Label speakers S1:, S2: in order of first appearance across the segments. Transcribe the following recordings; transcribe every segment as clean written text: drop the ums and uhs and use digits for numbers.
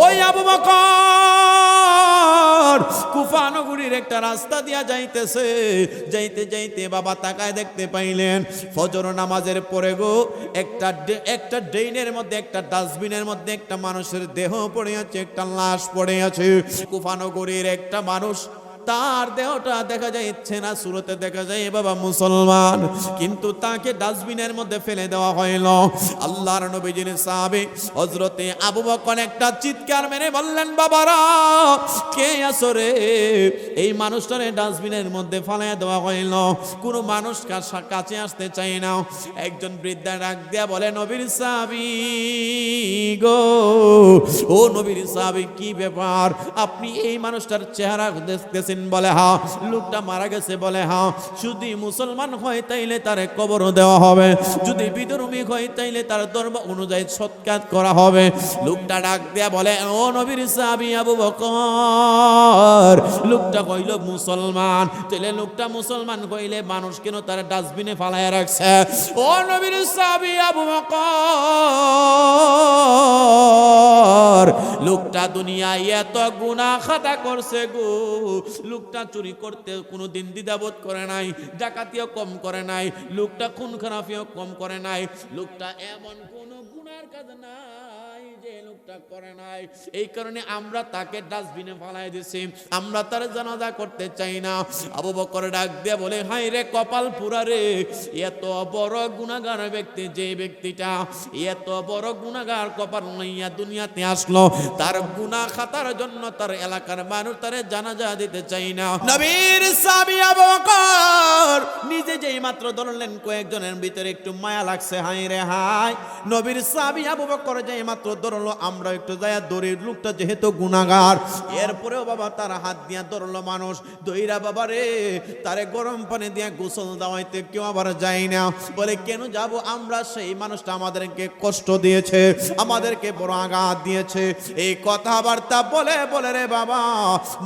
S1: ওই আবু বকর কুফা নগরীর একটা রাস্তা দিয়া যাইতেছে, যাইতে যাইতে বাবা তাকায় দেখতে পাইলেন ফজর নামাজের পরে গো একটা ড্রেনের মধ্যে, একটা ডাস্টবিনের মধ্যে একটা মানুষের দেহ পড়ে আছে, একটা লাশ পড়ে আছে। কুফা নগরীর একটা মানুষ, তার দেহটা দেখা যাচ্ছে না, সুরতে দেখা যায় বাবা মুসলমান, কিন্তু তাকে ডাস্টবিনের মধ্যে ফেলে দেওয়া হইল। আল্লাহর নবীজির সাহাবী হযরতে আবু বকর একটা চিৎকার মেরে বললেন, বাবারা কে আছো রে? এই মানুষটারে ডাস্টবিনের মধ্যে ফেলে দেওয়া হইল, কোনো মানুষ কাছে আসতে চায় না। একজন বৃদ্ধা ডাক দিয়া বলে, নবীর সাহাবী গো, ও নবীর সাহাবী কি ব্যাপার, আপনি এই মানুষটার চেহারা দেখতেছেন? বলে হ্যাঁ। লোকটা মারা গেছে? বলে হ্যাঁ। যদি মুসলমান হয় তাইলে তারে কবর দেওয়া হবে, যদি বিধর্মী হয় তাইলে তার ধর্ম অনুযায়ী সৎকার করা হবে। লোকটা ডাক দেয়া বলে, ও নবীর সাহাবী আবু বকর, লোকটা কইল মুসলমান। তাইলে লোকটা মুসলমান কইলে মানুষ কেন তার ডাস্টবিনে ফালায় রাখছে? ও নবীর সাহাবী আবু বকর, লোকটা দুনিয়ায় এত গুনাহ খাতা করছে গো, লোকটা চুরি করতে কোনোদিন দ্বিধাবোধ করে নাই, ডাকাতিও কম করে নাই, লোকটা খুন খারাপিও কম করে নাই, লোকটা এমন কোন গুনার কাজ নাই যে লোকটা করে নাই। এই কারণে আমরা তাকে ডাস্টবিনে ফালাই দিছি, আমরা তার জানাজা করতে চাই না। আবু বকর ডাক দিয়ে বলে, হাই রে কপাল পুরা রে, এত বড় গুনাহগার ব্যক্তি, যে ব্যক্তিটা এত বড় গুনাহগার কপাল লইয়া দুনিয়াতে আসলো, তার গুনাহ খাতার জন্য তার এলাকার মানুষ তারে জানাজা দিতে চাই না। নবীর সাহাবী আবু বকর নিজে যেই মাত্র ধরলেন, কয়েকজনের ভিতরে একটু মায়া লাগছে, হাই রে হাই। নবীর সাহাবী আবু বকর যেই মাত্র ধরলো, আমরা একটু যায়া দড়ির, লোকটা যেহেতু গুনাহগার, এরপরেও বাবা তার হাত দিয়া ধরলো মানুষ, দইরা বাবা রে তারে গরম পানি দিয়া গোসল দেওয়াইতে কেউ আবার যায় না। বলে কেন যাব? আমরা সেই মানুষটা আমাদেরকে কষ্ট দিয়েছে, আমাদেরকে বড় আঘাত দিয়েছে। এই কথাবার্তা বলে বলে রে বাবা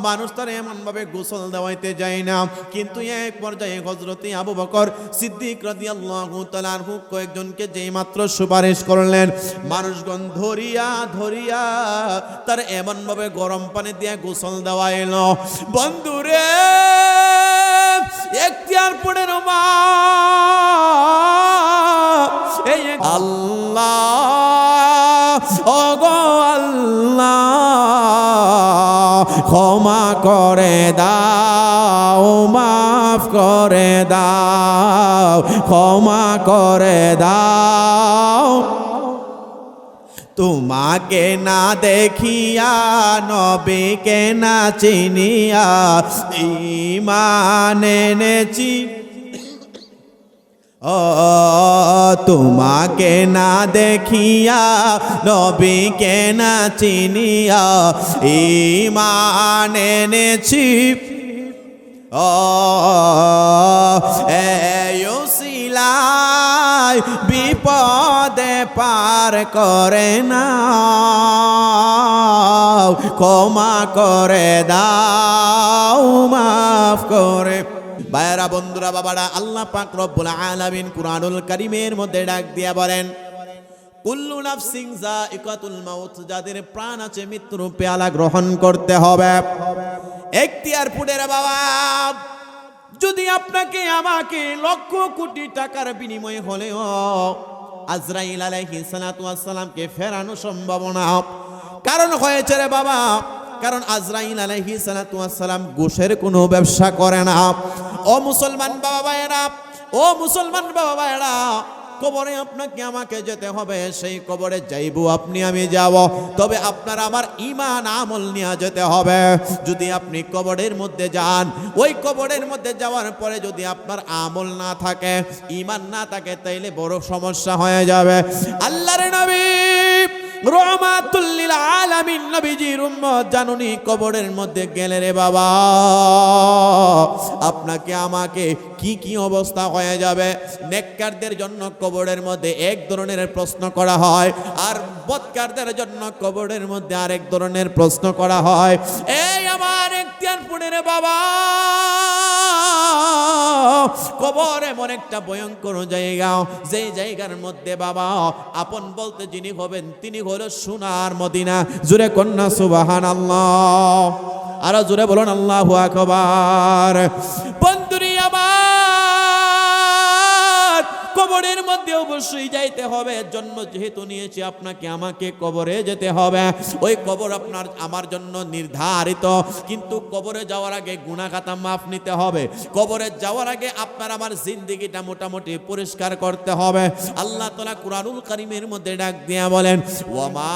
S1: মানুষ তার এমন ভাবে গোসল দেওয়াইতে যায় না। কিন্তু এক পর্যায়ে হযরতে আবু বকর সিদ্দিক রাদিয়াল্লাহু তাআলা আনহু কয়েকজনকে যেই মাত্র সুপারিশ করলেন, মানুষগণ ধরিয়া ধরিয়া তার এমন ভাবে গরম পানি দিয়ে গোসল দেওয়াইলো। বন্ধুরে এখতিয়ার পড়ে রমা এই আল্লাহ, ওগো আল্লাহ ক্ষমা করে দাও, মাফ করে দাও, ক্ষমা করে দাও। তোমাকে না দেখিয়া, নবীকে না চিনিয়া ঈমান এনেছি। ও তোমাকে না দেখিয়া, নবীকে না চিনিয়া ঈমান এনেছি। ও এসিলাই বিপদে পার করে না, ক্ষমা করে দাও, মাফ করে। ভাইরা বন্ধুরা বাবারা, আল্লাহ পাক রব্বুল আলামিন কুরআনুল কারীমের মধ্যে ডাক দিয়া বলেন, কুল্লু নাফসিন যায়িকাতুল মাউত, যাদের প্রাণ আছে মৃত্যুর পেয়ালা গ্রহণ করতে হবে। এখতিয়ার পুড়ে রে বাবা, যদি আপনাকে আমাকে লক্ষ কোটি টাকার বিনিময়ে হলেও আজরাইল আলাইহিস সালাতু ওয়াস সালামকে ফেরানো সম্ভব না। কারণ হয়েছে রে বাবা, কারণ আজরাইল আলাইহিস সালাতু ওয়াস সালাম ঘুষের কোনো ব্যবসা করে না। ও মুসলমান বাবা ভাইরা, ও মুসলমান বাবা ভাইরা, কবরে আপনাকে আমাকে যেতে হবে, সেই কবরে যাইব আপনি আমি যাব, তবে আপনার আমার ঈমান আমল নিয়ে যেতে হবে। যদি আপনি কবরের মধ্যে যান, ওই কবরের মধ্যে যাওয়ার পরে যদি আপনার আমল না থাকে, ঈমান না থাকে, তাইলে বড় সমস্যা হয়ে যাবে। আল্লাহর নবী রহমাতুল লিল আলামিন নবীজির উম্মত জানুনি কবরের মধ্যে গেলে রে বাবা, আপনাকে আমাকে কি কি অবস্থা হয়ে যাবে। নেককারদের জন্য কবরের মধ্যে এক ধরনের প্রশ্ন করা হয়, আর বদকারদের জন্য কবরের মধ্যে আরেক ধরনের প্রশ্ন করা হয়। এই আমার এখতিয়ার পড়ে রে বাবা, কবর এমন একটা ভয়ঙ্কর জায়গা, যেই জায়গার মধ্যে বাবা আপন বলতে যিনি হবেন তিনি হলো সোনার মদিনা, জোরে কন্যা সুবহানাল্লাহ, আরো জোরে বলুন আল্লাহু আকবার। বন্ধুরি আমার, কবরের মধ্যে অবশ্যই যাইতে হবে। জন্ম যেহেতু নিয়েছি আপনাকে আমাকে কবরে যেতে হবে। ওই কবর আপনার আমার জন্য নির্ধারিত, কিন্তু কবরে যাওয়ার আগে গুনাহ খাতা মাফ নিতে হবে। কবরে যাওয়ার আগে আপনার আমার জিন্দেগিটা মোটামুটি পরিষ্কার করতে হবে। আল্লাহ তাআলা কুরআনুল কারীমের মধ্যে ডাক দিয়া বলেন, ওয়ামা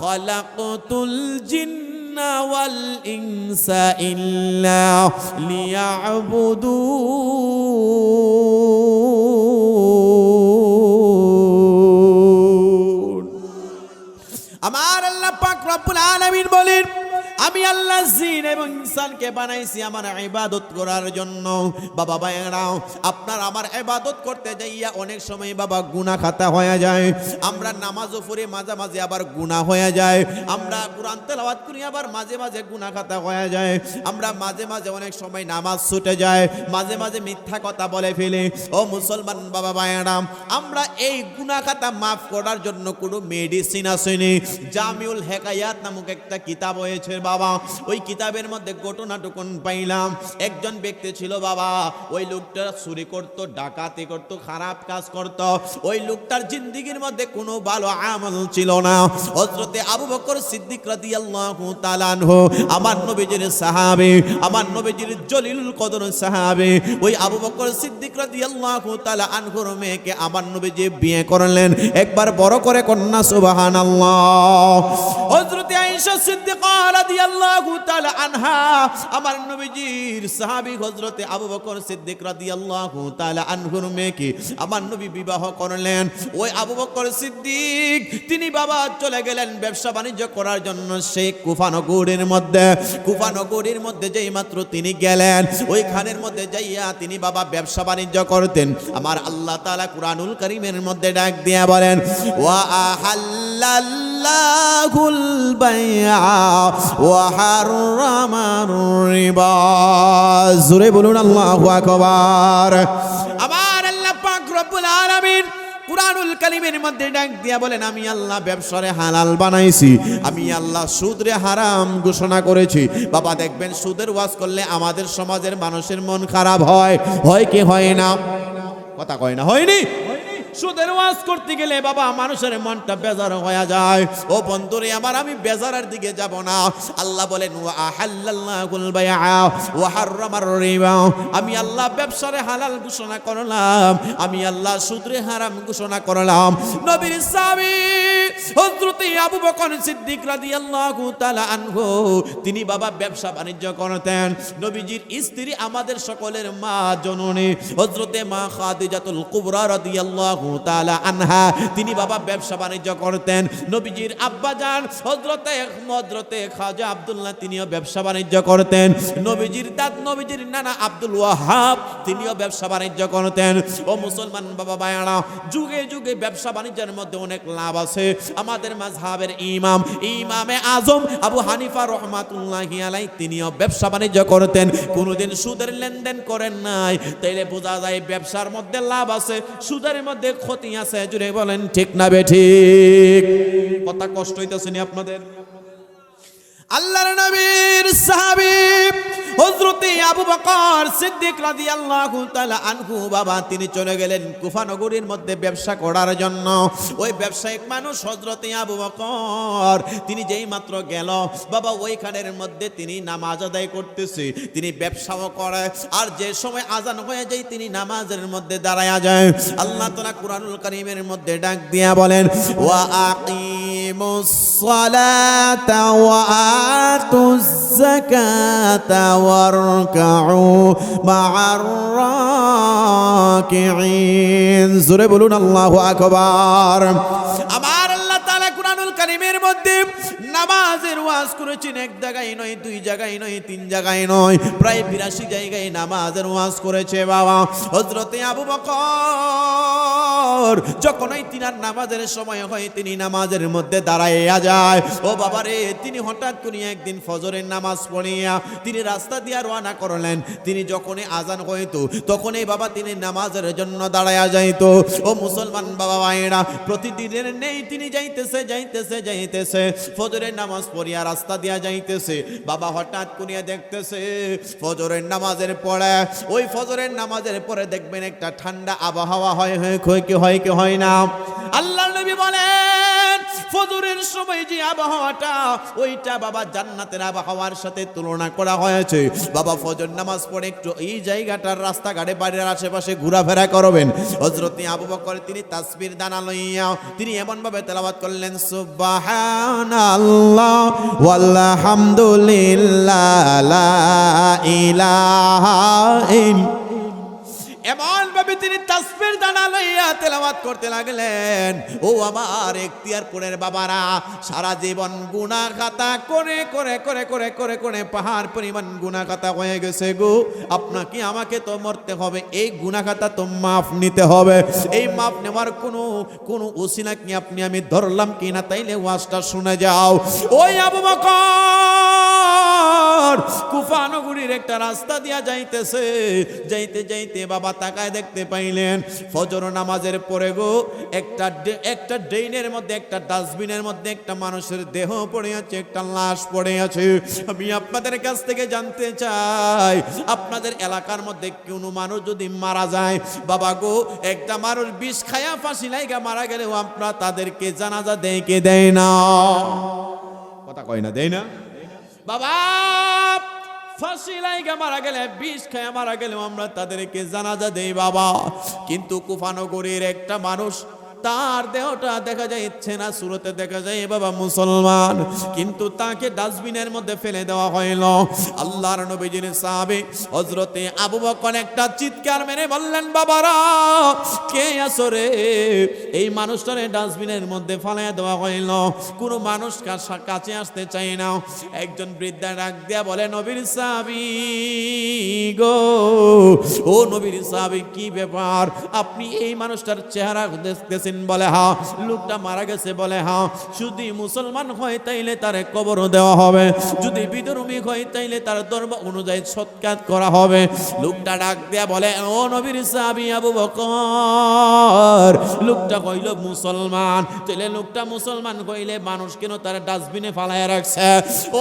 S1: খালাকতুল জিন্না ওয়াল ইনসা ইল্লা লিয়াবুদুন। আমার আল্লাহ পাক রব্বুল আলামিন বলেন, আমি আল্লাহ জিন এবং ইনসানকে বানাইছি আমার ইবাদত করার জন্য। বাবা ভাইয়েরা, আপনার আমার ইবাদত করতে যাইয়া অনেক সময় বাবা গুনাহ খাতা হয়ে যায়। আমরা নামাজও পড়ি, মাঝে মাঝে আবার গুনাহ হয়ে যায়। আমরা কোরআন তেলাওয়াত করি, আবার মাঝে মাঝে গুনাহ খাতা হয়ে যায়। আমরা মাঝে মাঝে অনেক সময় নামাজ ছুটে যায়, মাঝে মাঝে মিথ্যা কথা বলে ফেলি। ও মুসলমান বাবা ভাইয়েরা, আমরা এই গুনাহ খাতা মাফ করার জন্য কোনো মেডিসিন আসেনি। জামিউল হেকায়াত নামক একটা কিতাব হয়েছে বাবা, ওই কিতাবের মধ্যে ঘটনাটুকুন পাইলাম। একজন ব্যক্তি ছিল বাবা, ওই লোকটা চুরি করত, ডাকাতি করত, খারাপ কাজ করত। ওই লোকটার জিন্দেগির মধ্যে কোনো ভালো আমল ছিল না। হযরতে আবু বকর সিদ্দিক রাদিয়াল্লাহু তাআলা আনহু, আমার নবীজির সাহাবী, আমার নবীজির জলিলুল কদর সাহাবী, ওই আবু বকর সিদ্দিক রাদিয়াল্লাহু তাআলা আনহুর মেয়েকে আমার নবীজি বিয়ে করলেন। একবার বড় করে কন্যা সুবহানাল্লাহ। হযরতে আয়েশা সিদ্দিকা রাদিয়াল্লাহু তাআলা আনহা, আমার নবীজির সাহাবী হযরতে আবু বকর সিদ্দিক রাদিয়াল্লাহু তাআলা আনহুর মেয়েকে আমার নবী বিবাহ করলেন। ওই আবু বকর সিদ্দিক তিনি বাবা চলে গেলেন ব্যবসা বাণিজ্য করার জন্য সেই কুফা নগরীর মধ্যে। কুফা নগরীর মধ্যে যেই মাত্র তিনি গেলেন, ওইখানের মধ্যে যাইয়া তিনি বাবা ব্যবসা বাণিজ্য করতেন। আমার আল্লাহ তাআলা কুরআনুল কারীমের মধ্যে ডাক দিয়া বলেন, ওয়া আহাল্লাল্লাহুল বাইআ ওয়া হারামার রিবা। জোরে বলুন আল্লাহু আকবার। আমার আল্লাহ পাক রব্বুল আলামিন কুরআনুল কারীমের মধ্যে ডাক দিয়া বলেন, আমি আল্লাহ ব্যবসারে হালাল বানাইছি, আমি আল্লাহ সুদরে হারাম ঘোষণা করেছি। বাবা দেখবেন, সুদের ওয়াজ করলে আমাদের সমাজের মানুষের মন খারাপ হয়, হয় কি হয় না? কথা কয় না, হয়নি? সুদের ওয়াজ করতে গেলে বাবা মানুষের মনটা বেজার হয়ে যায়। ও বন্ধুরে আমার, আমি বেজারের দিকে যাব না। আল্লাহ বলেন, ওয়া আহাল্লাল্লাহুল বাইআ ওয়া হারামার রিবা, আমি আল্লাহ ব্যবসারে হালাল ঘোষণা করলাম, আমি আল্লাহ সুদরে হারাম ঘোষণা করলাম। নবীর সাহাবী হযরতে আবু বকর সিদ্দিক রাদিয়াল্লাহু তাআলা আনহু, তিনি বাবা ব্যবসা বাণিজ্য করতেন। নবীজির স্ত্রী আমাদের সকলের মা জননী হযরতে মা খাদিজাতুল কুবরা রাদিয়াল্লাহু তাআলা আনহা, তিনি বাবা ব্যবসা বাণিজ্য করতেন। নবীজির আব্বাজান হযরতে খাজা আব্দুল্লাহ, তিনিও ব্যবসা বাণিজ্য করতেন। নবীজির দাদ নবীজির নানা আব্দুল ওয়াহাব, তিনিও ব্যবসা বাণিজ্য করতেন। ও মুসলমান বাবা ভাইরা, যুগে যুগে ব্যবসা বাণিজ্যের মধ্যে অনেক লাভ আছে। আমাদের মাযহাবের ইমামে আজম আবু হানিফা রাহমাতুল্লাহি আলাইহি, তিনিও ব্যবসা বাণিজ্য করতেন, কোনোদিন সুদের লেনদেন করেন নাই। তাইলে বোঝা যায় ব্যবসার মধ্যে লাভ আছে, সুদের মধ্যে ক্ষতি আছে। জুড়ে বলেন ঠিক না বেঠিক? কথা কষ্ট হইতেছে নি আপনাদের? আল্লাহর নবীর সাহাবী হযরতে আবু বকর সিদ্দিক রাদিয়াল্লাহু তাআলা আনহু বাবা, তিনি চলে গেলেন কুফা নগরীর মধ্যে ব্যবসা করার জন্য। ওই ব্যবসায়িক মানুষ হযরতে আবু বকর, তিনি যেই মাত্র গেল বাবা, ওইখানের মধ্যে তিনি নামাজ আদায় করতেছে, তিনি ব্যবসাও করে। আর যে সময় আজান হয়ে যায়, তিনি নামাজের মধ্যে দাঁড়ায়া যায়। আল্লাহ তাআলা কুরআনুল কারীমের মধ্যে ডাক দিয়া বলেন, ওয়া আকিমুস সালাতা ওয়া আতুজ যাকাতা ওয়ারকাউ মা'আর রাকিঈন। জোরে বলুন আল্লাহু আকবার। আমার আল্লাহ তাআলা কুরআনুল কারীমের মধ্যে নামাজের ওয়াজ করেছেন। এক জায়গায় নয়, দুই জায়গায় নয়, তিন জায়গায় নয়, প্রায় 82 জায়গায় নামাজের ওয়াজ করেছে বাবা। হযরতে আবু বকর যখনই তিনার নামাজের সময় হয়, তিনি নামাজের মধ্যে দাঁড়াইয়া যায়। ও বাবারে, তিনি হঠাৎ করে একদিন ফজরের নামাজ পড়িয়া তিনি রাস্তা দিয়া রওনা করলেন। তিনি যখনই আজান হইতো, তখনই বাবা তিনি নামাজের জন্য দাঁড়াইয়া যাইতো। ও মুসলমান বাবা ভাইরা, প্রতিদিনের নেই তিনি যাইতেছে যাইতেছে যাইতেছে, ফজরের নামাজ পড়িয়া রাস্তা দিয়া যাইতেছে, বাবা হঠাৎ করিয়া দেখতেছে ফজরের নামাজের পরে, ওই ফজরের নামাজের পরে দেখবেন একটা ঠান্ডা আবহাওয়া হয় না? আল্লাহর নবী বলেন ফজরের সময় যে আবহাওয়াটা, ওইটা বাবা জান্নাতের আবহাওয়ার সাথে তুলনা করা হয়েছে। বাবা ফজর নামাজ পড়ে একটু এই জায়গাটার রাস্তাঘাটে বাড়ির আশেপাশে ঘোরাফেরা করবেন। হযরত আবু বকর তিনি তাসবির দানা লইয়া তিনি এমন ভাবে তেলাওয়াত করলেন, সুবহানাল্লাহ ওয়ালহামদুলিল্লাহ লা ইলাহা ইল্লাল্লাহ। এমন ভাবে তিনি তাসবির দানা লইয়া তেলাওয়াত করতে লাগলেন। ও আমার এখতিয়ারপুরের বাবারা, সারা জীবন গুনাহ খাতা করে করে করে করে করে করে পাহাড় পরিমাণ গুনাহ খাতা হয়ে গেছে গো। আপনাকে আমাকে তো মরতে হবে, এই গুনাহ খাতা তো মাফ নিতে হবে। এই মাফ নেওয়ার কোনো ওসিলা কি আপনি আমি ধরলাম কিনা? তাইলে ওয়াজটা শুনে যাও। ওই আবু বকর কুফা নগরীর একটা রাস্তা দিয়া যাইতেছে, যাইতে যাইতে বাবা তাকায় দেখতে পাইলেন ফজর নামাজের পরে গো একটা ড্রেনের মধ্যে, একটা ডাস্টবিনের মধ্যে একটা মানুষের দেহ পড়ে আছে, একটা লাশ পড়ে আছে। আমি আপনাদের কাছ থেকে জানতে চাই, আপনাদের এলাকার মধ্যে কোনো মানুষ যদি মারা যায় বাবা গো, একটা মানুষ বিষ খায়া ফাঁসি লাইগা মারা গেলেও আপনারা তাদেরকে জানাজা দেয় কে দেয় না? কথা কয় না, দেয় না বাবা। ফাঁসি লাইগা মারা গেলে, বিষ খায়া মারা গেলেও আমরা তাদেরকে জানাজা দেই বাবা। কিন্তু কুফানগরীর একটা মানুষ, তার দেহটা দেখা যাচ্ছে না, সুরতে দেখা যায় বাবা মুসলমান, কিন্তু তাকে ডাস্টবিনের মধ্যে ফেলে দেওয়া হইল। আল্লাহর নবীজির সাহাবী হযরতে আবু বকর একটা চিৎকার মেরে বললেন, বাবারা কে আছো রে? এই মানুষটারে ডাস্টবিনের মধ্যে ফেলে দেওয়া হইল, কোনো মানুষ কাছে আসতে চায় না। একজন বৃদ্ধা ডাক দিয়া বলে, নবীর সাহাবী গো, ও নবীর সাহাবী কি ব্যাপার? আপনি এই মানুষটার চেহারা দেখতেছেন? বলে হ্যাঁ। লোকটা মারা গেছে? বলে হ্যাঁ। যদি মুসলমান হয় তাইলে তার কবর দেওয়া হবে, যদি বিধর্মী হয় তাইলে তার ধর্ম অনুযায়ী সৎকার করা হবে। লোকটা ডাক দেয়া বলে, ও নবীর সাহাবী আবু বকর, লোকটা কইল মুসলমান। তাইলে লোকটা মুসলমান কইলে মানুষ কেন তার ডাস্টবিনে ফালায় রাখছে?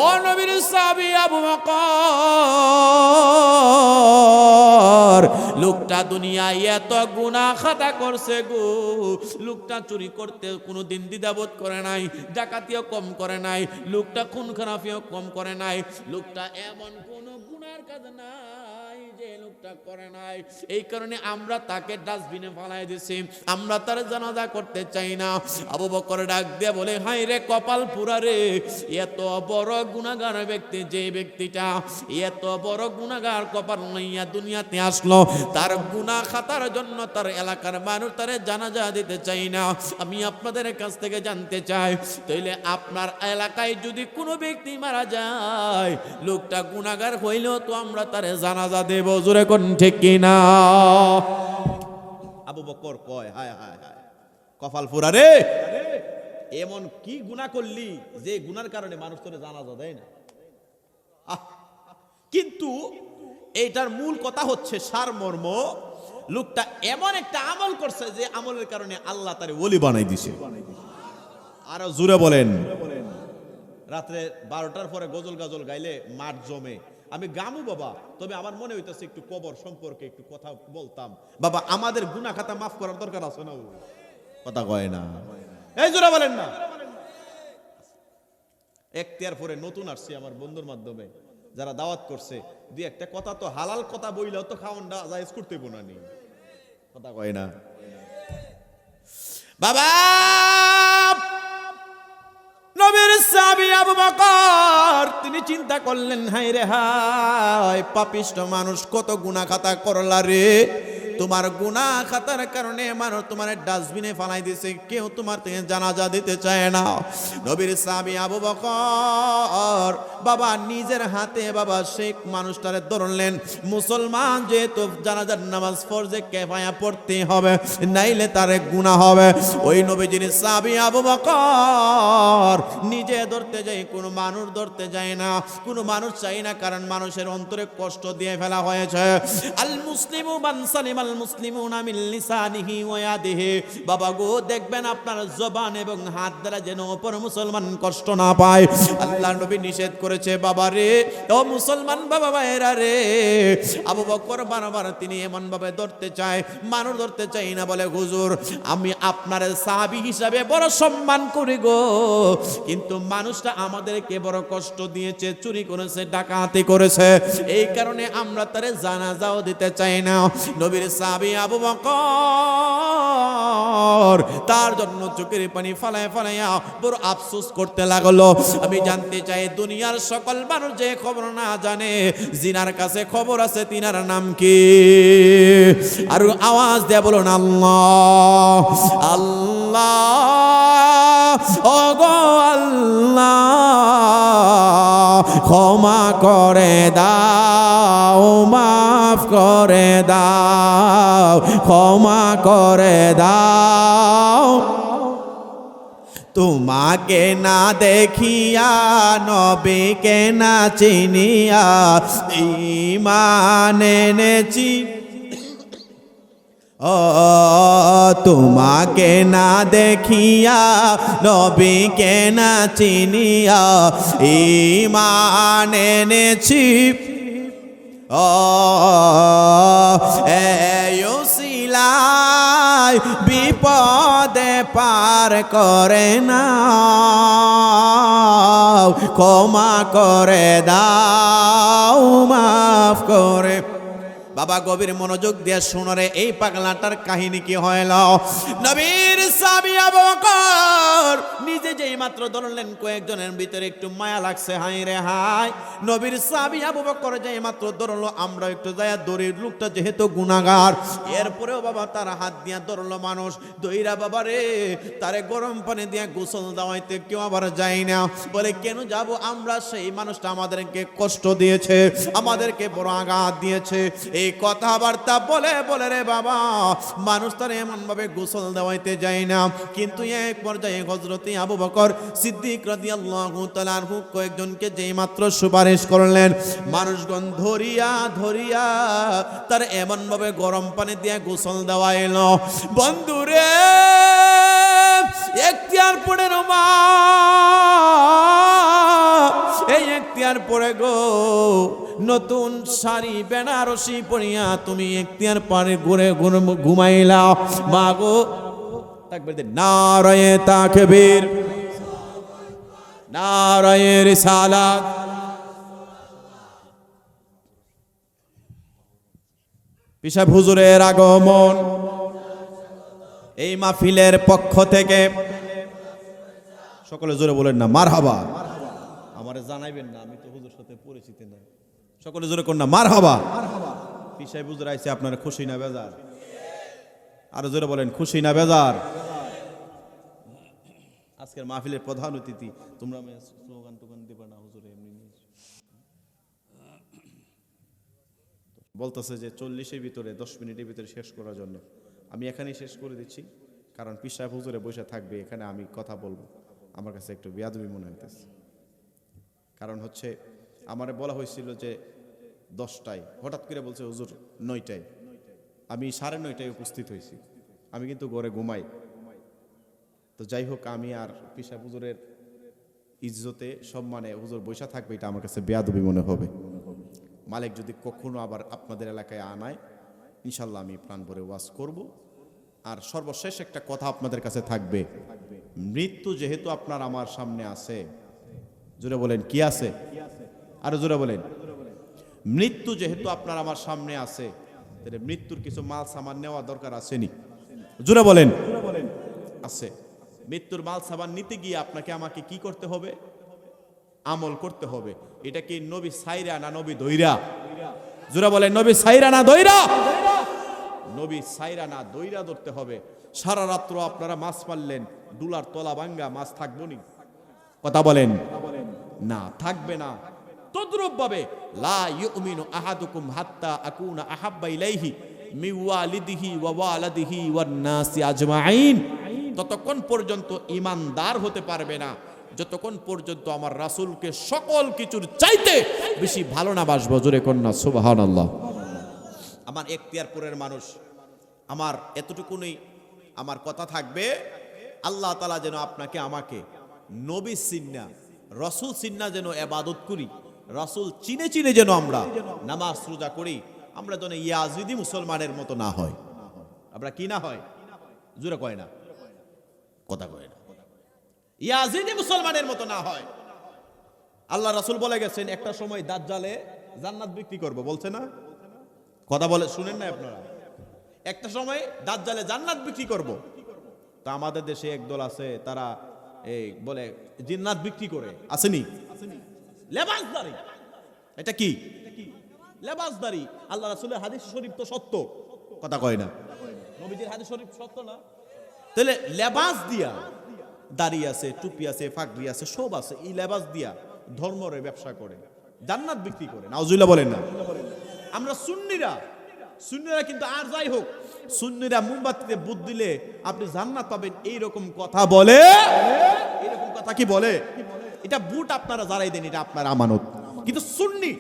S1: ও নবীর সাহাবী আবু বকর, লোকটা দুনিয়ায় এত গুনাহ খাতা করছে গো, লোকটা চুরি করতে কোনো দিন দ্বিধাবোধ করে নাই, ডাকাতিও কম করে নাই, লোকটা খুন খারাপিও কম করে নাই, লোকটা এমন কোনো গুনার কাজ নাই যে লোকটা করে নাই। এই কারণে আমরা তাকে ডাস্টবিনে ফেলাই দিছি, আমরা তার জানাজা করতে চাই না। আবু বকর ডাক দিয়ে বলে, হাই রে কপাল পুরা রে, এত বড় গুনাহগার ব্যক্তি, যে ব্যক্তিটা এত বড় গুনাহগার কপাল লইয়া দুনিয়াতে আসলো, তার গুনাহ খাতার জন্য তার এলাকার মানুষ তারে জানাজা দিতে চাই না। আমি আপনাদের কাছ থেকে জানতে চাই, তাইলে আপনার এলাকায় যদি কোনো ব্যক্তি মারা যায়, লোকটা গুনাহগার হইলেও তো আমরা তারে জানাজা দেব। জোরে কোন ঠিক কিনা? আবু বকর কয়, হায় হায় হায় কপাল পুরা রে, এমন কি গুনাহ করলি যে গুনার কারণে মানুষ তোরে জানাজা দেয় না? কিন্তু এইটার মূল কথা হচ্ছে সারমর্ম, লোকটা এমন একটা আমল করছে যে আমলের কারণে আল্লাহ তারে ওলি বানাই দিছে। আরো জোরে বলেন। রাত্রে 12টার পরে গজল গাজল গাইলে মাঠ জমে। আমি গামু বাবা, তবে আমার মনে হইতেছে একটু কবর সম্পর্কে একটু কথা বলতাম। বাবা আমাদের গুনাহ খাতা মাফ করার দরকার আছে না? কথা কয় না, এই জোরে বলেন না। এখতিয়ারপুরে নতুন আসছে আমার বন্ধুর মাধ্যমে, যারা দাওয়াত করছে, দুই একটা কথা তো হালাল কথা বইলেও তো খাওয়ানটা জায়েজ করতে বোনানি। কথা কয় না বাবা। নবীর সাহাবী আবু বকর তিনি চিন্তা করলেন, হায় রে হায়, পাপিষ্ট মানুষ কত গুনাহ খাতা করলা রে, তোমার গুনাহ খাতার কারণে মানুষ তোমার ডাস্টবিনে ফালাই দিছে, কেউ তোমার থেকে জানাজা দিতে চায় না। নবীর সাহাবী আবু বকর বাবা নিজের হাতে বাবা সেই মানুষটারে ধরলেন। মুসলমান যেহেতু জানাজার নামাজ ফরজে কিফায়া পড়তে হবে, নাইলে তারে গুনাহ হবে। ওই নবীজির সাহাবী আবু বকর নিজে ধরতে যায়, কোনো মানুষ ধরতে যায় না, কোনো মানুষ চাই না, কারণ মানুষের অন্তরে কষ্ট দিয়ে ফেলা হয়েছে। আল মুসলিমু মান সালিমাল সালিমাল মুসলিমুনা মিন লিসানিহি ওয়া ইয়াদিহি। বাবা গো, দেখবেন আপনার জবান এবং হাত দ্বারা যেন অপর মুসলমান কষ্ট না পায়। আল্লাহ নবী নিষেধ করেছে বাবা রে, ও মুসলমান বাবা ভাইরা রে। আবু বকর বারবার তিনি এমন ভাবে ধরতে চায়, মানুষ ধরতে চাই না, বলে হুজুর আমি আপনার সাহাবী হিসাবে বড় সম্মান করি গো, কিন্তু মানুষটা আমাদেরকে বড় কষ্ট দিয়েছে, চুরি করেছে, ডাকাতি করেছে, এই কারণে আমরা তারে জানাজাও দিতে চাই না। নবীর সাহাবী আবু বকর তার জন্য চোখের পানি ফালায় ফালাইয়া বড় আফসোস করতে লাগলো। আমি জানতে চাই দুনিয়ার সকল মানুষ যে খবর না জানে, জিনার কাছে খবর আছে, তিনার নাম কি? আর আওয়াজ দিয়ে বলুন আল্লাহ আল্লাহ। ওগো আল্লাহ ক্ষমা করে দাও, মাফ করে দাও, ক্ষমা করে দাও। তোমাকে না দেখিয়া, নবীকে না চিনিয়া ঈমান এনেছি। ও তোমাকে না দেখিয়া, নবীকে না চিনিয়া ঈমান এনেছি। ও উসিলায় বিপদে পার করে না, ক্ষমা করে দাও, মাফ করে। বাবা গভীর মনোযোগ দিয়ে শুনো রে, এই পাগলাটার কাহিনী কি হইল? নবীর সাহাবী আবু বকর নিজে যেই মাত্র ধরলেন, কয়েকজনের ভিতরে একটু মায়া লাগছে, হাই রে হাই। নবীর সাহাবী আবু বকর যেই মাত্র ধরলো, আমরা একটু যায়া ধরি, লোকটা যেহেতু গুনাহগার, এরপরেও বাবা তার হাত দিয়া ধরলো মানুষ, দইরা বাবা রে তারে গরম পানি দিয়া গোসল দেওয়াইতে কেউ আবার যায় না। বলে কেন যাব আমরা? সেই মানুষটা আমাদেরকে কষ্ট দিয়েছে, আমাদেরকে বড় আঘাত দিয়েছে। এই কথাবার্তা বলে বলে রে বাবা মানুষ তার এমন ভাবে গোসল দেওয়াইতে যায় না। কিন্তু এক পর্যায়ে হযরত আবু বকর সিদ্দিক রাদিয়াল্লাহু তাআলা আনহু কয়েকজনকে যেই মাত্র সুপারিশ করলেন, মানুষগণ ধরিয়া ধরিয়া তার এমন ভাবে গরম পানি দিয়ে গোসল দেওয়াইলো। বন্ধুরে এখতিয়ার পড়ে রমা, এই এখতিয়ার পড়ে গো, নতুন শাড়ি বেনারসি পরিয়া তুমি এখতিয়ার পারে ঘুরে ঘুরে ঘুমাইলা। মা গো তাকবীর দে, নারায়ে তাকবীর, নারায়ে রিসালাত। পিসাব হুজুরের আগমন এই মাহফিলের পক্ষ থেকে সকলে জোরে বলেন না মারহাবা। আমারে জানাইবেন না, আমি তো হুজুর সাথে পরিচিত না। সকলে জোরে কোন না মারহাবা। পিসাব হুজুর আইছে, আপনারা খুশি না বেজার? আরো জোরে বলেন খুশি না বেজার? আজকের মাহফিলের প্রধান অতিথি। তোমরা স্লোগান টোগান দিবা না হুজুর, এমনি বলতেছে যে 40-এর ভিতরে 10 মিনিটের ভিতরে শেষ করার জন্য। আমি এখানেই শেষ করে দিচ্ছি, কারণ পীর সাহেব হুজুরে বসে থাকবে, এখানে আমি কথা বলবো, আমার কাছে একটু বেয়াদবি মনে হইতেছে। কারণ হচ্ছে আমারে বলা হয়েছিল যে 10টায়, হঠাৎ করে বলছে হুজুর 9টায়। আমি 9:30টায় উপস্থিত হয়েছি, আমি কিন্তু ঘরে ঘুমাই। তো যাই হোক, আমি আর পীর সাহেব হুজুরের ইজ্জতে সম্মানে হুজুর বসে থাকবে, এটা আমার কাছে বেয়াদবি মনে হবে। মালিক যদি কখনো আবার আপনাদের এলাকায় আনায়, ইনশাল্লাহ আমি প্রাণ ভরে ওয়াজ করব। আর সর্বশেষ একটা কথা আপনাদের কাছে থাকবে, মৃত্যু যেহেতু আপনার আমার সামনে আছে, জোরে বলেন কি আছে? আরো জোরে বলেন, মৃত্যু যেহেতু আপনার আমার সামনে আছে, তাহলে মৃত্যুর কিছু মাল সামান নেওয়া দরকার আসেনি? জোরে বলেন আছে। মৃত্যুর মাল সামান নিতে গিয়ে আপনাকে আমাকে কি করতে হবে? আমল করতে হবে। এটা কি নবী সাইরা না নবী দইরা? জোরে বলেন নবী সাইরা না দইরা? নবী সাইরা না দইরা ধরতে হবে। সারা রাত্র আপনারা মাছ মারলেন, ডুলার তলা ভাঙ্গা, মাছ থাকবো নি? কথা বলেন না, থাকবে না। তদ্রূপ ভাবে লা ইউমিনু আহাদুকুম হাত্তা আকুনা আহাব্বা ইলাইহি মিন ওয়ালিদিহি ওয়া ওয়ালাদিহি ওয়ান নাসি আজমাইন। ততক্ষণ পর্যন্ত ঈমানদার হতে পারবে না যতক্ষণ পর্যন্ত আমার রাসূলকে সকল কিছুর চাইতে বেশি ভালো না বাসবো। জোরে কন্যা সুবহানাল্লাহ। আমার এখতিয়ারপুরের মানুষ,
S2: আমার এতটুকুনই আমার কথা থাকবে, আল্লাহ তাআলা যেন আপনাকে আমাকে নবী সিন্না রসুল সিন্না যেন ইবাদত করি, রসুল চিনে চিনে যেন আমরা নামাজ রোজা করি, আমরা যেন ইয়াজিদি মুসলমানের মতো না হয়। আমরা কি না হয়, জোরে কয় না, কথা কয় না, ইয়াজিদি মুসলমানের মতো না হয়। আল্লাহ রাসূল বলে গেছেন একটা সময় দাজ্জালে জান্নাত বিক্রি করব, বলছে না, কথা বলে শুনেন না আপনারা, একটা সময় দাজ্জালে জান্নাত বিক্রি করব। তা আমাদের দেশে একদল আছে, তারা এই বলে জিন্নাত বিক্রি করে, আসেনি লেবাসদারি। এটা কি লেবাসদারি? আল্লাহ রাসূলের হাদিস শরীফ তো সত্য, কথা কয় না, নবীজির হাদিস শরীফ সত্য না? তাহলে লেবাস দিয়া, দাড়ি আছে, টুপি আছে, পাগড়ি আছে, সব আছে, এই লেবাস দিয়া ধর্মরে ব্যবসা করে, জান্নাত বিক্রি করে। নাউজুবিল্লাহ বলেন না। আমরা সুন্নিরা কিন্তু আর যাই হোক, সুন্নিরা মোমবাতিতে বুট দিলে আপনি জান্নাত পাবেন, এইরকম কথা বলে, এইরকম কথা কি বলে? এটা বুট আপনারা যারাই দেন, এটা আপনার আমানত। কিন্তু সুন্নি,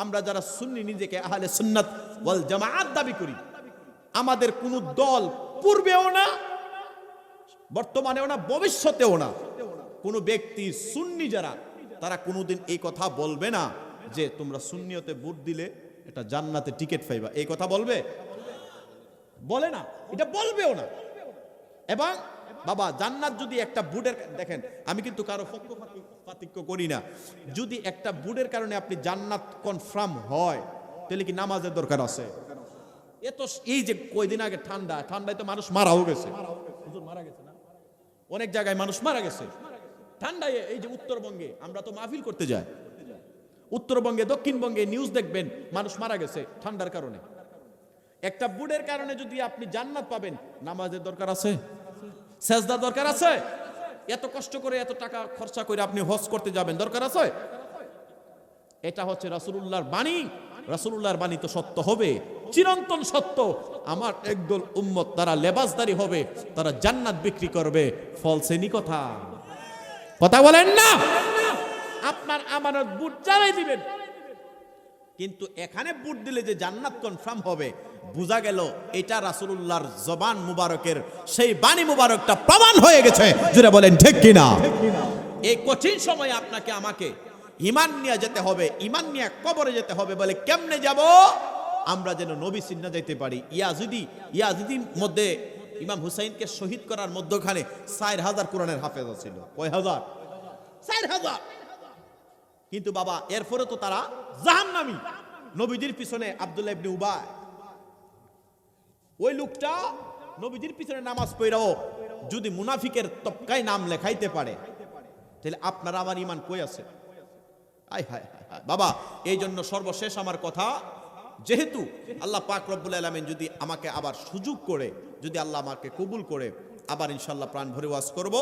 S2: আমরা যারা সুন্নি, নিজেকে আহলে সুন্নাত ওয়াল জামাআত দাবি করি, আমাদের কোন দল পূর্বেও না, বর্তমানেও না, ভবিষ্যতেও না, কোন ব্যক্তি সুন্নি যারা, তারা কোনোদিন এই কথা বলবে না যে তোমরা সুন্নিয়তে ভোট দিলে এটা জান্নাতে টিকিট পাইবা, এই কথা বলবে? বলে না, এটা বলবেও না। এবং বাবা জান্নাত যদি একটা বুটের, দেখেন আমি কিন্তু কারো পক্ষপাতিত্ব করি না, যদি একটা বুটের কারণে আপনি জান্নাত কনফার্ম হয়, তাহলে কি নামাজের দরকার আছে? এত এই যে কয়দিন আগে ঠান্ডায় তো মানুষ মারাও গেছে, হুজুর মারা গেছে না, অনেক জায়গায় মানুষ মারা গেছে ঠান্ডায়। এই যে উত্তরবঙ্গে আমরা তো মাহফিল করতে যাই, উত্তরবঙ্গে দক্ষিণবঙ্গে নিউজ দেখবেন মানুষ মারা গেছে ঠান্ডার কারণে। একটা বুটের কারণে যদি আপনি জান্নাত পাবেন, নামাজের দরকার আছে? সেজদার দরকার আছে? এত কষ্ট করে এত টাকা খরচা করে আপনি হজ করতে যাবেন, দরকার আছে? এটা হচ্ছে রাসূলুল্লাহর বাণী। রাসূলুল্লাহর বাণী তো সত্য হবে, চিরন্তন সত্য। আমার একদল উম্মত তারা লেবাসদারি হবে, তারা জান্নাত বিক্রি করবে, ফলসেনি কথা, কথা বলেন না। আপনার আমানত বুট চালাই দিবেন, কিন্তু এখানে বুট দিলে যে জান্নাত কনফার্ম হবে, বোঝা গেল এটা রাসূলুল্লাহর জবান মুবারকের সেই বাণী মুবারকটা প্রমাণ হয়ে গেছে। জুড়ে বলেন ঠিক কিনা? এই কঠিন সময়ে আপনাকে আমাকে ঈমান নিয়ে যেতে হবে, ঈমান নিয়ে কবরে যেতে হবে। বলে কেমনে যাব? আমরা যেন নবী সিন্না যাইতে পারি। ইয়াজিদির মধ্যে ইমাম হুসাইনকে শহীদ করার মধ্যখানে 4000 কোরআনের হাফেজ ছিল। কয় হাজার? 4000। কিন্তু বাবা এরপরে তো তারা জাহান্নামী। নবীজির পিছনে আব্দুল্লাহ ইবনে উবাই, ওই লোকটা নবীজির পিছনে নামাজ পড়াও যদি মুনাফিকের তবকায় নাম লেখাইতে পারে, তাহলে আপনারা আমার ঈমান কই আছে? আয় হায় হায় বাবা, এই জন্য সর্বশেষ আমার কথা, যেহেতু আল্লাহ পাক রব্বুল আলামিন যদি আমাকে আবার সুযোগ করে, যদি আল্লাহ আমাকে কবুল করে, আবার ইনশাআল্লাহ প্রাণ ভরে ওয়াজ করব।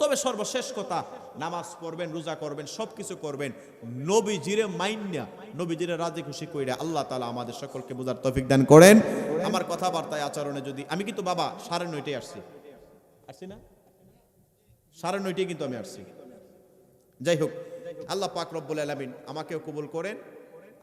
S2: তবে সর্বশেষ কথা, নামাজ পড়বেন, রোজা করবেন, সবকিছু করবেন নবীজিরে মাইন্না, নবীজিরে রাজি খুশি কইরা। আল্লাহ তাআলা আমাদের সকলকে বোঝার তৌফিক দান করেন। আমার কথাবার্তায় আচরণে যদি আমি কিন্তু বাবা 9:30 আসছি না, 9:30 কিন্তু আমি আসছি। যাই হোক, আল্লাহ পাক রব্বুল আলামিন আমাকেও কবুল করেন।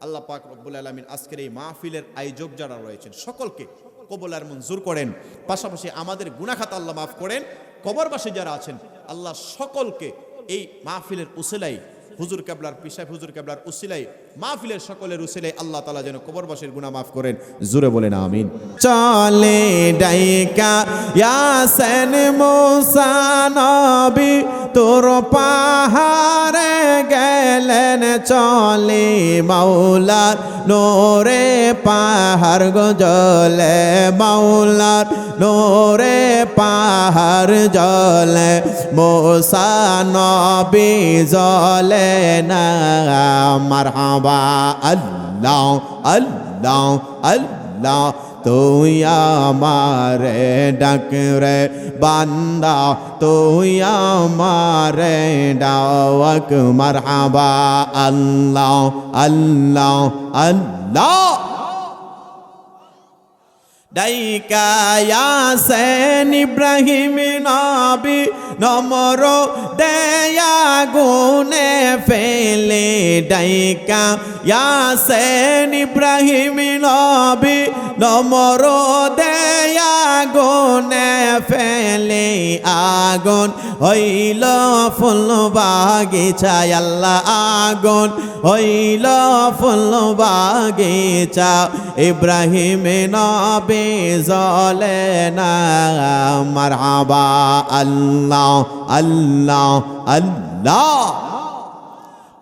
S2: আল্লাহ পাক রব্বুল আলামিন আজকের এই মাহফিলের আয়োজক যারা রয়েছেন সকলকে কবুল আর মঞ্জুর করেন। পাশাপাশি আমাদের গুনাহ খাতা আল্লাহ মাফ করেন। কবরবাসী যারা আছেন আল্লাহ সকলকে এই মাহফিলের উসিলায়, হুজুর কেবলার পিসাব হুজুর কেবলার উসিলায়, মাহফিলের সকলের উসিলায় আল্লাহ তাআলা যেন কবরবাসীর গুনাহ মাফ করেন। জোরে বলেন আমিন।
S3: চলে ডাইকা ইয়াসেন মুসা নবী তোর পাহাড়ে গেলেন চলে, মাওলার নোরে পাহাড় গজলে, মাওলার নোরে পাহাড় জলে, মুসা নবী জলে না। মারহাবা আল্লাহ আল্লাহ আল্লাহ, তুই আমারে ডাক রে বান্দা, তুই আমারে ডাক। মারহাবা আল্লাহ আল্লাহ আল্লাহ। ডাইকা ইয়াসেন ইব্রাহিম নবী নমর দেয়া গুনে ফেলে ডাইকা ইয়াসেন ইব্রাহিম নবী নমর দেয়া গুনে ফেলে আগুন হইল ফুল বাগিচা আল্লাহ আগুন হইল ফুল বাগিচা ইব্রাহিম নবী জ্বলে না মারহাবা আল্লাহ আল্লাহ আল্লাহ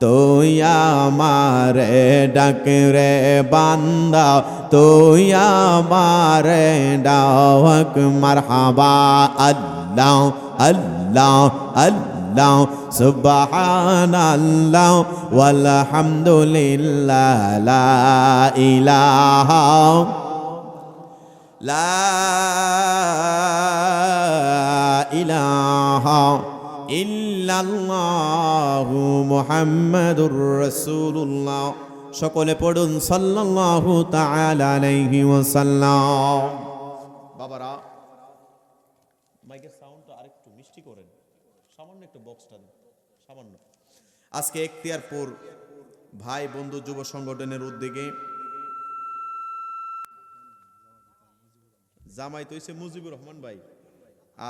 S3: তুই আমারে ডাক রে বান্দা তুই আমারে ডাক মারহাবা আল্লাহ আল্লাহ আল্লাহ সুবহানাল্লাহ ওয়ালহামদুলিল্লাহ লা ইলাহা লা ইলাহা ইল্লাল্লাহু মুহাম্মাদুর রাসূলুল্লাহ সকলে পড়ুন সাল্লাল্লাহু তাআলা আলাইহি ওয়াসাল্লাম। বাবারা মাইকের সাউন্ডটা আরেকটু মিষ্টি করেন, সামান্য একটু বক্সটা দেন সামান্য। আজকে এখতিয়ারপুর ভাই বন্ধু যুব সংগঠনের উদ্যোগে জামাই তো হইছে মুজিবুর রহমান ভাই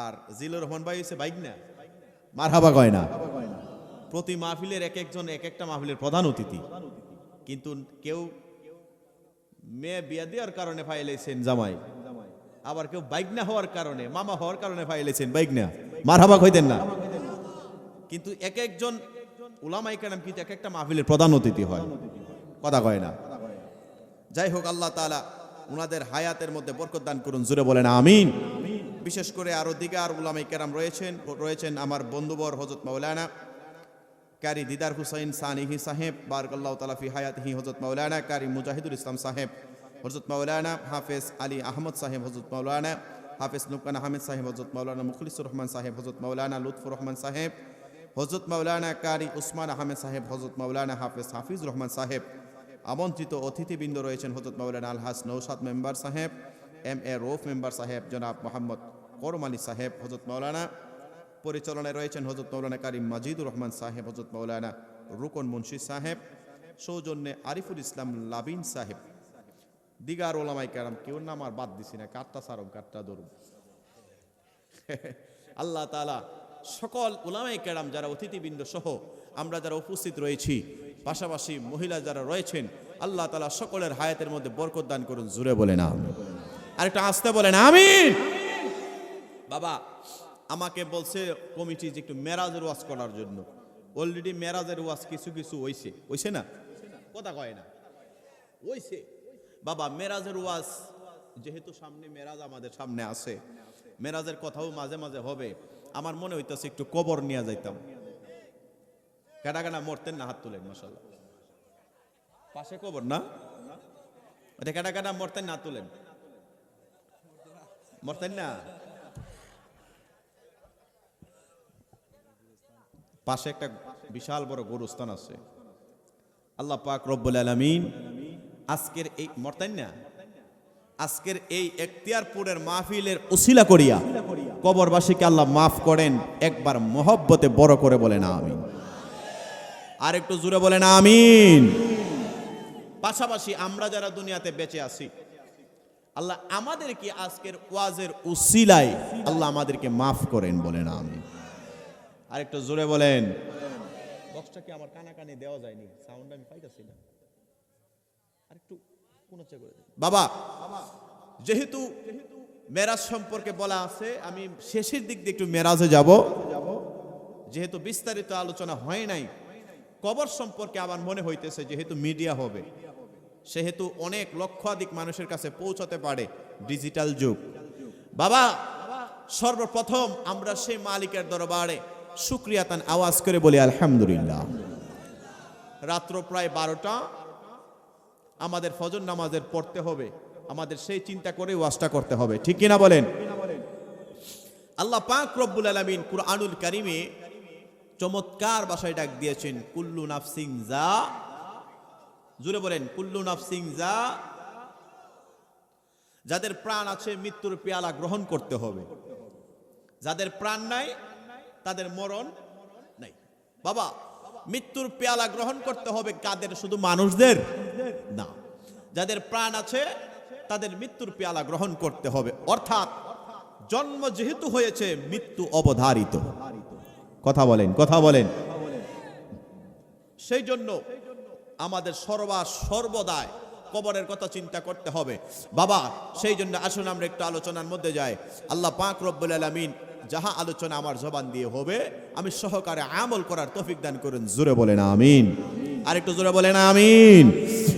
S3: আর জিলুর রহমান ভাই হইছে বাইগনা মারহাবা কয় না। প্রতি মাহফিলের এক একজন এক একটা মাহফিলের প্রধান অতিথি, কিন্তু কেউ মেয়ে বিয়া দেওয়ার কারণে ফাইলেছেন জামাই, আবার কেউ বাইগনা হওয়ার কারণে মামা হওয়ার কারণে ফাইলেছেন বাইগনা মারহাবা কইতেন না। কিন্তু এক একজন উলামায়ে কেরাম কিন্তু এক একটা মাহফিলের প্রধান অতিথি হয়, কথা কয় না। যাই হোক, আল্লাহ তাআলা উনাদের হায়াতের মধ্যে বরকত দান করুন, জোরে বলেন আমিন। বিশেষ করে আরো দিগার উলামায়ে কেরাম রয়েছেন আমার বন্ধুবর হযরত মাওলানা কারি দিদার হুসাইন সানিহি সাহেব বারাকাল্লাহু তাআলা ফি হায়াতিহি, হযরত মাওলানা কারি মুজাহিদুল ইসলাম সাহেব, হযরত মাওলানা হাফেজ আলী আহমদ সাহেব, হযরত মাওলানা হাফেজ নুকান আহমেদ সাহেব, হযরত মাওলানা মুখলিসুর রহমান সাহেব, হযরত মাওলানা লুৎফুর রহমান সাহেব, হযরত মাওলানা কারি উসমান আহমেদ সাহেব, হযরত মাওলানা হাফিজ রহমান সাহেব। আমন্ত্রিত অতিথিবৃন্দ রয়েছেন হযরত মাওলানা আলহাজ নৌসাদ মেম্বার সাহেব, এম এ রৌফ মেম্বার সাহেব, জনাব মোহাম্মদ করম আলী সাহেব, হযরত মাওলানা পরিচালনায় রয়েছেন হযরত মাওলানা কারিম মাজিদুর রহমান সাহেব, হযরত মাওলানা রুকন মুন্সি সাহেব, সৌজন্যে আরিফুল ইসলাম লাবিন সাহেব। দিগার ওলামায়ে কেরাম কেউ নাম আর বাদ দিছি না, কাটটা সারম কাটটা ধরুন। আল্লাহ তাআলা সকল উলামায়ে কেরাম যারা অতিথিবৃন্দ সহ আমরা যারা উপস্থিত রয়েছি, পাশাপাশি মহিলা যারা রয়েছেন, আল্লাহ তাআলা সকলের হায়াতের মধ্যে বরকত দান করুন, জোরে বলেন আমিন। আরেকটু আস্তে বলেন আমিন। বাবা আমাকে বলছে কমিটি যে একটু মেরাজের ওয়াজ করার জন্য। অলরেডি মেরাজের ওয়াজ কিছু হইছে না, কথা কয় না, হইছে। বাবা মেরাজের ওয়াজ যেহেতু সামনে মেরাজ আমাদের সামনে আছে, মেরাজের কথাও মাঝে মাঝে হবে। আমার মনে হইতেছে একটু কবর নিয়ে যাইতাম। কাটা কাটা মরতেন না, হাত তুলেন মাশাআল্লাহ। পাশে কবর না, এটা কাটা কাটা মরতেন না, তুলেন, মরতেন না। পাশে একটা বিশাল বড় গোরস্থান আছে। আল্লাহ পাক রব্বুল আলামিন আজকের এই মরতেন না, আজকের এই এখতিয়ারপুরের মাহফিলের উসিলা করিয়া কবরবাসীকে আল্লাহ মাফ করেন, একবার মহব্বতে বড় করে বলেন আমিন। আর একটু জোরে বলেন আমিন। পাশাপাশি আমরা যারা দুনিয়াতে বেঁচে আছি, আল্লাহ আমাদেরকে আজকের ওয়াজের উসিলায় আল্লাহ আমাদেরকে মাফ করেন, বলেন আমিন। আর একটু জোরে বলেন। বক্সটা কি আমার কানে দেওয়া যায়নি, সাউন্ড আমি পাইতাছি না, আর একটু কোন চেক করে দেন বাবা। যেহেতু মেরাজ সম্পর্কে বলা আছে, আমি শেষের দিক দিয়ে একটু মেরাজে যাব, যেহেতু বিস্তারিত আলোচনা হয় নাই। কবর সম্পর্কে আমার মনে হইতেছে যেহেতু মিডিয়া হবে, সেহেতু অনেক লক্ষাধিক মানুষের কাছে পৌঁছাতে পারে, ডিজিটাল যুগ। বাবা সর্বপ্রথম আমরা সেই মালিকের দরবারে শুকরিয়াতান আওয়াজ করে বলি আলহামদুলিল্লাহ। রাত্র প্রায় 12টা, আমাদের ফজর নামাজের পড়তে হবে, আমাদের সেই চিন্তা করে ওয়াজটা করতে হবে, ঠিক কিনা বলেন। আল্লাহ পাক রব্বুল আলামিন কুরআনুল কারীমে চমৎকার ভাষায় ডাক দিয়েছেন, কুল্লু নাফসিন যা, জুড়ে বলেন কুল্লু নাফসিন যা। যাদের প্রাণ আছে মৃত্যুর পেয়ালা গ্রহণ করতে হবে, যাদের প্রাণ নাই
S2: তাদের মরণ নাই। বাবা, মৃত্যুর পেয়ালা গ্রহণ করতে হবে কাদের? শুধু মানুষদের না, যাদের প্রাণ আছে তাদের মৃত্যুর পেয়ালা গ্রহণ করতে হবে। অর্থাৎ জন্ম যেহেতু হয়েছে, মৃত্যু অবধারিত। কথা বলেন, কথা বলেন। সেই জন্য আমাদের সর্বদাই কবরের কথা চিন্তা করতে হবে বাবা। সেই জন্য আসুন আমরা একটু আলোচনার মধ্যে যাই। আল্লাহ পাক রব্বুল আলামিন যাহা আলোচনা আমার জবান দিয়ে হবে, আমি সহকারে আমল করার তৌফিক দান করুন। জোরে বলেন আমিন। আর একটু জোরে বলেন আমিন।